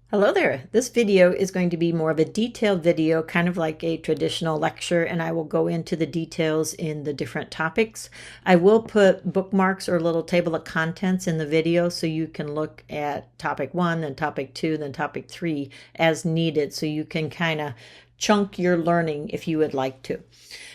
Hello there. This video is going to be more of a detailed video, kind of like a traditional lecture, and I will go into the details in the different topics. I will put bookmarks or a little table of contents in the video so you can look at topic 1, then topic 2, then topic 3 as needed, so you can kind of chunk your learning if you would like to.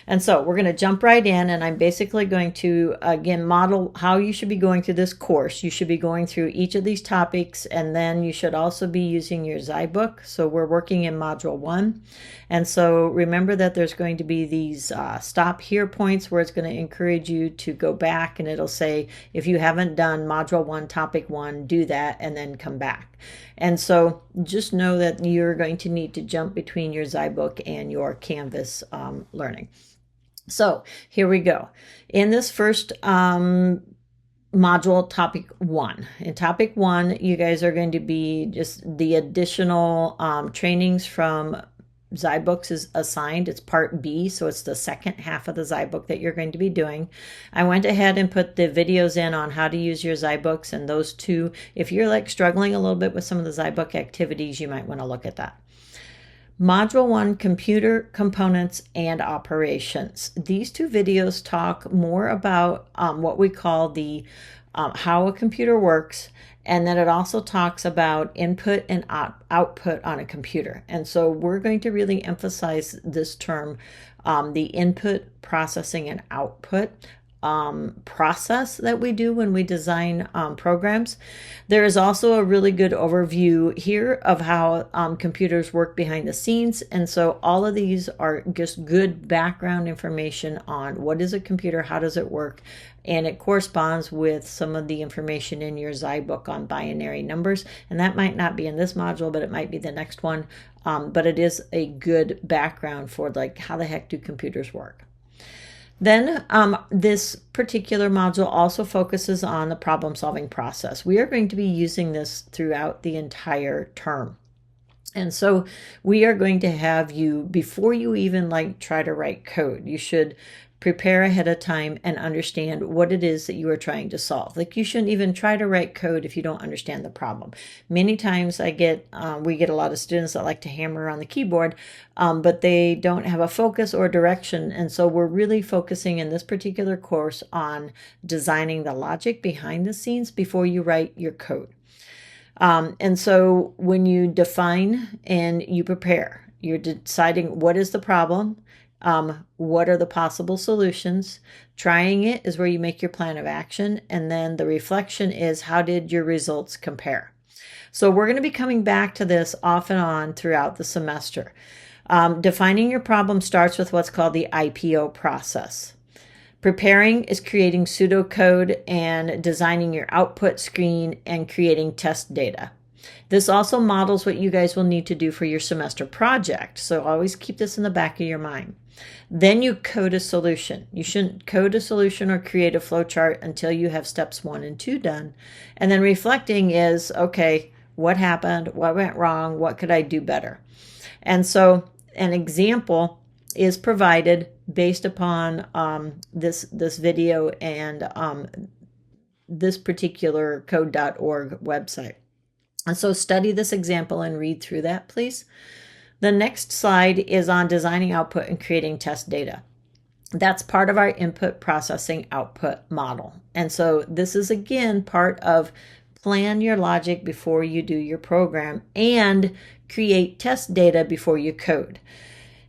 And so we're going to jump right in, and I'm basically going to, again, model how you should be going through this course. You should be going through each of these topics, and then you should also be using your Zybook. So we're working in Module 1. And so remember that there's going to be these stop here points where it's going to encourage you to go back, and it'll say, if you haven't done Module 1, Topic 1, do that, and then come back. And so just know that you're going to need to jump between your Zybook and your Canvas learning. So here we go. In this first module, topic 1. In topic 1, you guys are going to be just the additional trainings from Zybooks is assigned. It's part B, so it's the second half of the Zybook that you're going to be doing. I went ahead and put the videos in on how to use your Zybooks, and those two, if you're like struggling a little bit with some of the Zybook activities, you might want to look at that. Module 1, Computer Components and Operations. These two videos talk more about what we call the how a computer works, and then it also talks about input and output on a computer. And so we're going to really emphasize this term, the input, processing, and output process that we do when we design programs. There is also a really good overview here of how computers work behind the scenes. And so all of these are just good background information on what is a computer, how does it work, and it corresponds with some of the information in your Zybook on binary numbers. And that might not be in this module, but it might be the next one. But it is a good background for like how the heck do computers work. Then this particular module also focuses on the problem-solving process. We are going to be using this throughout the entire term. And so we are going to have you, before you even like try to write code, you should prepare ahead of time and understand what it is that you are trying to solve. Like, you shouldn't even try to write code if you don't understand the problem. Many times we get a lot of students that like to hammer on the keyboard, but they don't have a focus or direction. And so we're really focusing in this particular course on designing the logic behind the scenes before you write your code. And so when you define and you prepare, you're deciding what is the problem, what are the possible solutions. Trying it is where you make your plan of action, and then the reflection is how did your results compare. So we're going to be coming back to this off and on throughout the semester. Defining your problem starts with what's called the IPO process. Preparing is creating pseudocode and designing your output screen and creating test data. This also models what you guys will need to do for your semester project. So always keep this in the back of your mind. Then you code a solution. You shouldn't code a solution or create a flowchart until you have steps 1 and 2 done. And then reflecting is, okay, what happened? What went wrong? What could I do better? And so an example is provided based upon this video and this particular code.org website. And so study this example and read through that, please. The next slide is on designing output and creating test data. That's part of our input processing output model. And so this is, again, part of plan your logic before you do your program and create test data before you code.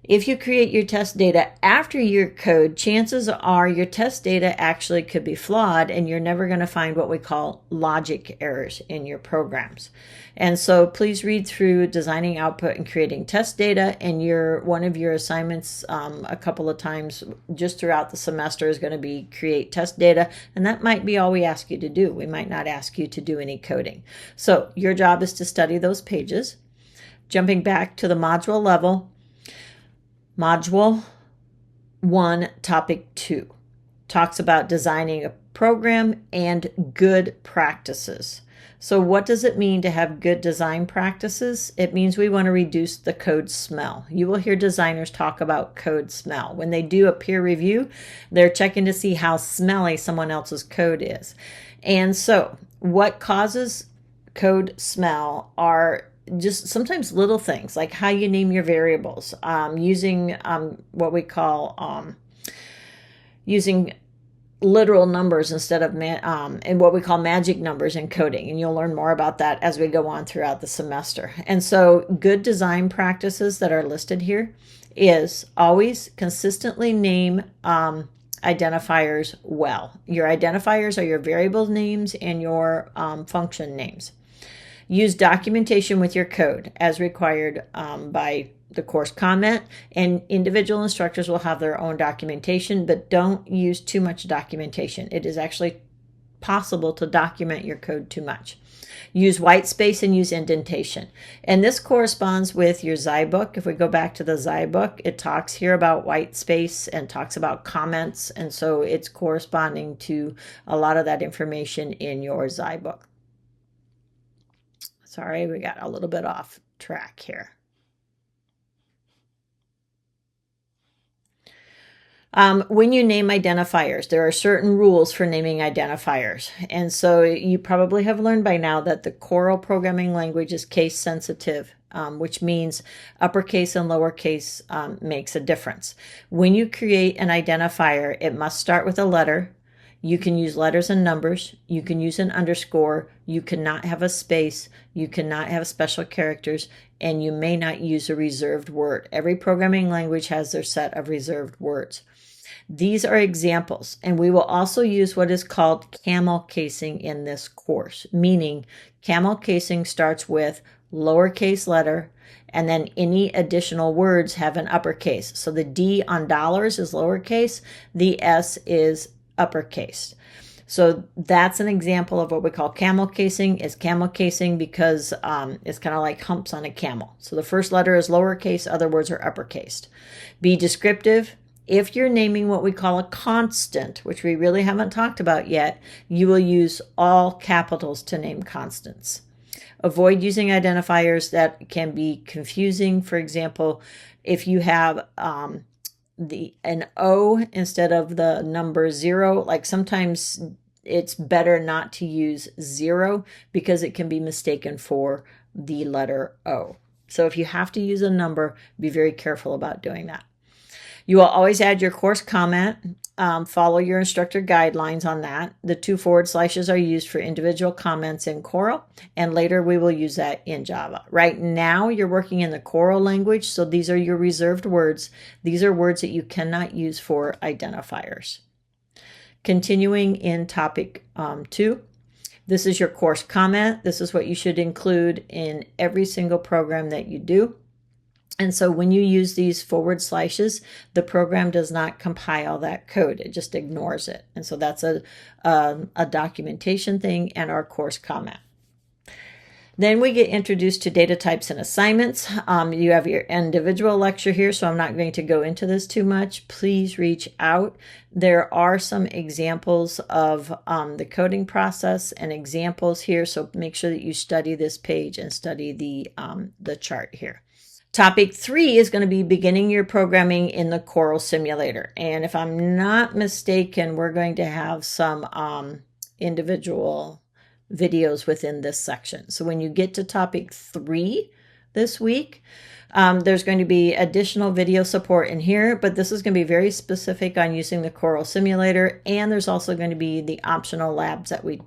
If you create your test data after your code, chances are your test data actually could be flawed, and you're never going to find what we call logic errors in your programs. And so please read through designing output and creating test data, and one of your assignments a couple of times just throughout the semester is going to be create test data, and that might be all we ask you to do. We might not ask you to do any coding. So your job is to study those pages. Jumping back to the module level, Module 1, Topic 2 talks about designing a program and good practices. So what does it mean to have good design practices? It means we want to reduce the code smell. You will hear designers talk about code smell. When they do a peer review, they're checking to see how smelly someone else's code is. And so what causes code smell are just sometimes little things like how you name your variables, using what we call using literal numbers instead of and what we call magic numbers in coding. And you'll learn more about that as we go on throughout the semester. And so good design practices that are listed here is always consistently name identifiers well. Your identifiers are your variable names and your function names. Use documentation with your code as required by the course comment, and individual instructors will have their own documentation, but don't use too much documentation. It is actually possible to document your code too much. Use white space and use indentation. And this corresponds with your Xi book. If we go back to the Xi book, it talks here about white space and talks about comments. And so it's corresponding to a lot of that information in your Xi book. Sorry, we got a little bit off track here. When you name identifiers, there are certain rules for naming identifiers. And so you probably have learned by now that the Coral programming language is case sensitive, which means uppercase and lowercase makes a difference. When you create an identifier, it must start with a letter. You can use letters and numbers. You can use an underscore. You cannot have a space. You cannot have special characters, and you may not use a reserved word. Every programming language has their set of reserved words. These are examples, and we will also use what is called camel casing in this course, meaning camel casing starts with lowercase letter, and then any additional words have an uppercase. So the D on dollars is lowercase, the S is uppercase. So that's an example of what we call camel casing. Is camel casing because it's kind of like humps on a camel. So the first letter is lowercase, other words are uppercased. Be descriptive. If you're naming what we call a constant, which we really haven't talked about yet, you will use all capitals to name constants. Avoid using identifiers that can be confusing. For example, if you have an O instead of the number 0, like sometimes it's better not to use 0 because it can be mistaken for the letter O. So if you have to use a number, be very careful about doing that. You will always add your course comment. Follow your instructor guidelines on that. The 2 forward slashes are used for individual comments in Coral, and later we will use that in Java. Right now, you're working in the Coral language, so these are your reserved words. These are words that you cannot use for identifiers. Continuing in topic 2, this is your course comment. This is what you should include in every single program that you do. And so when you use these forward slashes, the program does not compile that code. It just ignores it. And so that's a documentation thing and our course comment. Then we get introduced to data types and assignments. You have your individual lecture here, so I'm not going to go into this too much. Please reach out. There are some examples of the coding process and examples here, so make sure that you study this page and study the chart here. Topic 3 is going to be beginning your programming in the Coral simulator. And if I'm not mistaken, we're going to have some individual videos within this section. So when you get to topic 3 this week, there's going to be additional video support in here, but this is going to be very specific on using the Coral simulator. And there's also going to be the optional labs that we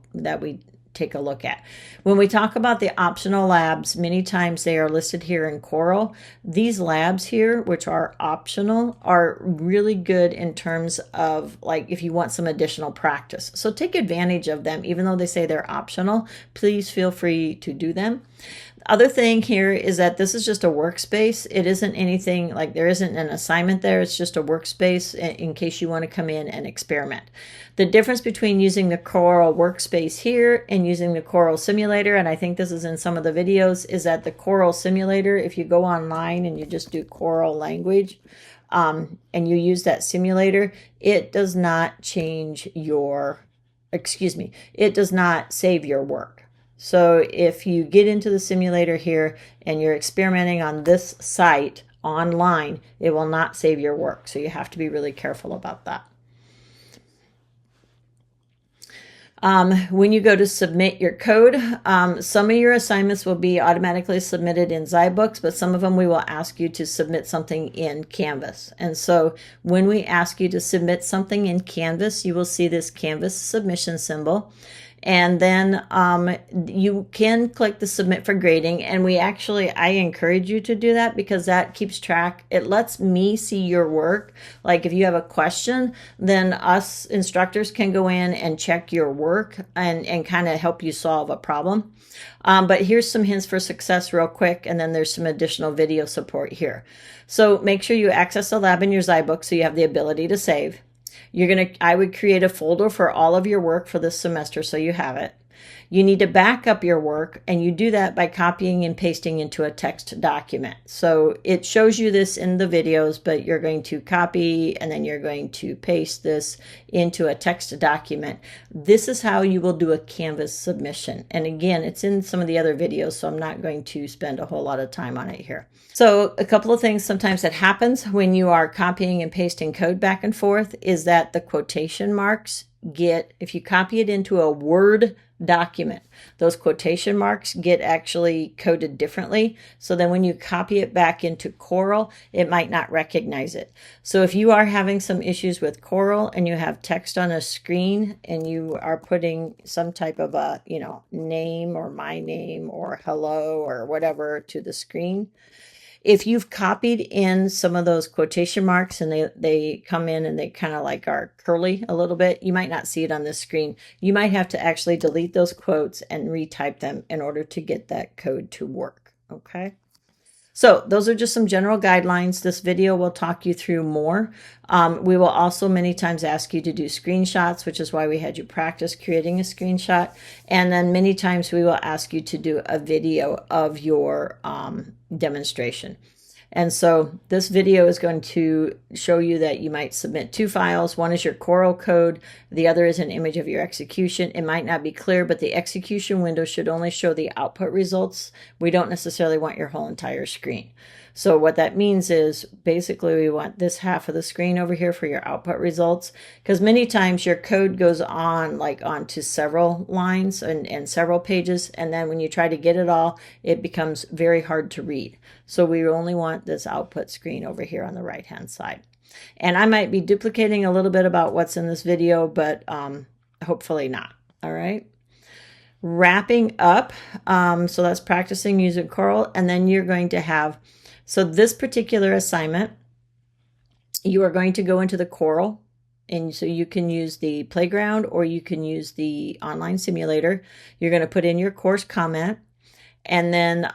take a look at. When we talk about the optional labs, many times they are listed here in Coral. These labs here, which are optional, are really good in terms of like if you want some additional practice. So take advantage of them. Even though they say they're optional, please feel free to do them. Other thing here is that this is just a workspace. It isn't anything like there isn't an assignment there. It's just a workspace in case you want to come in and experiment. The difference between using the Coral workspace here and using the Coral simulator, and I think this is in some of the videos, is that the Coral simulator, if you go online and you just do Coral language and you use that simulator, it does not change your, it does not save your work. So if you get into the simulator here and you're experimenting on this site online, it will not save your work. So you have to be really careful about that. When you go to submit your code, some of your assignments will be automatically submitted in zyBooks, but some of them we will ask you to submit something in Canvas. And so when we ask you to submit something in Canvas, you will see this Canvas submission symbol. And then you can click the submit for grading. And I encourage you to do that because that keeps track. It lets me see your work. Like if you have a question, then us instructors can go in and check your work and kind of help you solve a problem. But here's some hints for success real quick. And then there's some additional video support here. So make sure you access the lab in your zyBook so you have the ability to save. I would create a folder for all of your work for this semester so you have it. You need to back up your work, and you do that by copying and pasting into a text document. So it shows you this in the videos, but you're going to copy and then you're going to paste this into a text document. This is how you will do a Canvas submission. And again, it's in some of the other videos, so I'm not going to spend a whole lot of time on it here. So a couple of things sometimes that happens when you are copying and pasting code back and forth is that the quotation marks if you copy it into a Word document, those quotation marks get actually coded differently. So then when you copy it back into Coral, it might not recognize it. So if you are having some issues with Coral and you have text on a screen and you are putting some type of a, name or my name or hello or whatever to the screen, if you've copied in some of those quotation marks and they come in and they kind of like are curly a little bit, you might not see it on this screen. You might have to actually delete those quotes and retype them in order to get that code to work. Okay. So those are just some general guidelines. This video will talk you through more. We will also many times ask you to do screenshots, which is why we had you practice creating a screenshot. And then many times we will ask you to do a video of your demonstration. And so this video is going to show you that you might submit two files. One is your Coral code. The other is an image of your execution. It might not be clear, but the execution window should only show the output results. We don't necessarily want your whole entire screen. So what that means is basically we want this half of the screen over here for your output results, because many times your code goes on onto several lines and several pages. And then when you try to get it all, it becomes very hard to read. So we only want this output screen over here on the right hand side. And I might be duplicating a little bit about what's in this video, but hopefully not. All right. Wrapping up. So that's practicing using Coral. And then you're going to have, so this particular assignment, you are going to go into the Coral. And so you can use the playground or you can use the online simulator. You're going to put in your course comment. And then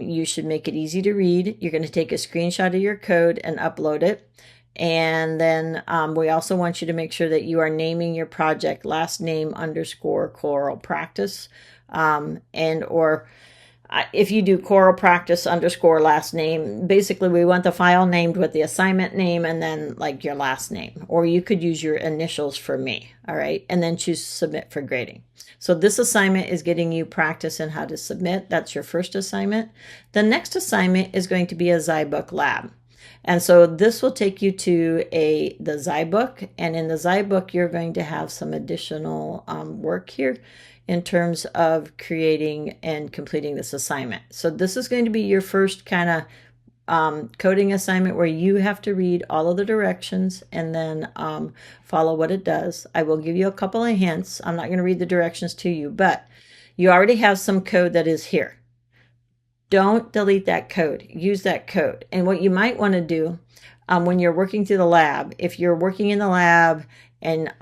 you should make it easy to read. You're going to take a screenshot of your code and upload it. And then we also want you to make sure that you are naming your project last name _ Coral practice. If you do Coral practice _ last name, basically we want the file named with the assignment name and then like your last name. Or you could use your initials for me. All right. And then choose submit for grading. So this assignment is getting you practice in how to submit. That's your first assignment. The next assignment is going to be a zyBook lab. And so this will take you to the zyBook. And in the zyBook, you're going to have some additional work here in terms of creating and completing this assignment. So this is going to be your first kind of coding assignment where you have to read all of the directions and then follow what it does. I will give you a couple of hints. I'm not going to read the directions to you, but you already have some code that is here. Don't delete that code. Use that code. And what you might want to do when you're working through the lab, if you're working in the lab and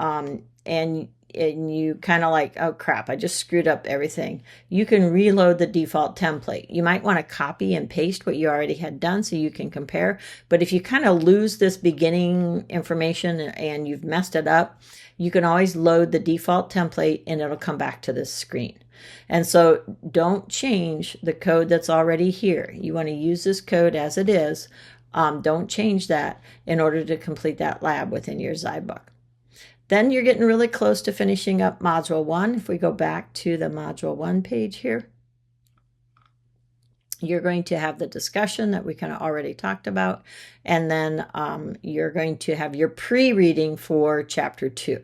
you kind of like, oh crap, I just screwed up everything, you can reload the default template. You might want to copy and paste what you already had done so you can compare. But if you kind of lose this beginning information and you've messed it up, you can always load the default template and it'll come back to this screen. And so don't change the code that's already here. You want to use this code as it is. Don't change that in order to complete that lab within your zyBook. Then you're getting really close to finishing up Module 1. If we go back to the Module 1 page here, you're going to have the discussion that we kind of already talked about. And then you're going to have your pre-reading for Chapter 2.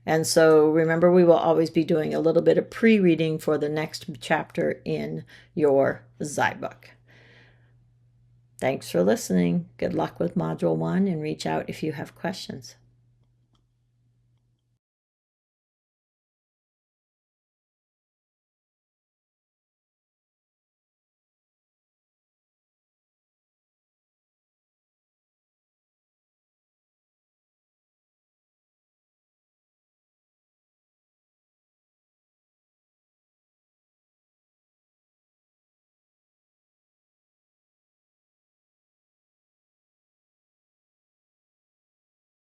And so remember, we will always be doing a little bit of pre-reading for the next chapter in your book. Thanks for listening. Good luck with Module 1 and reach out if you have questions.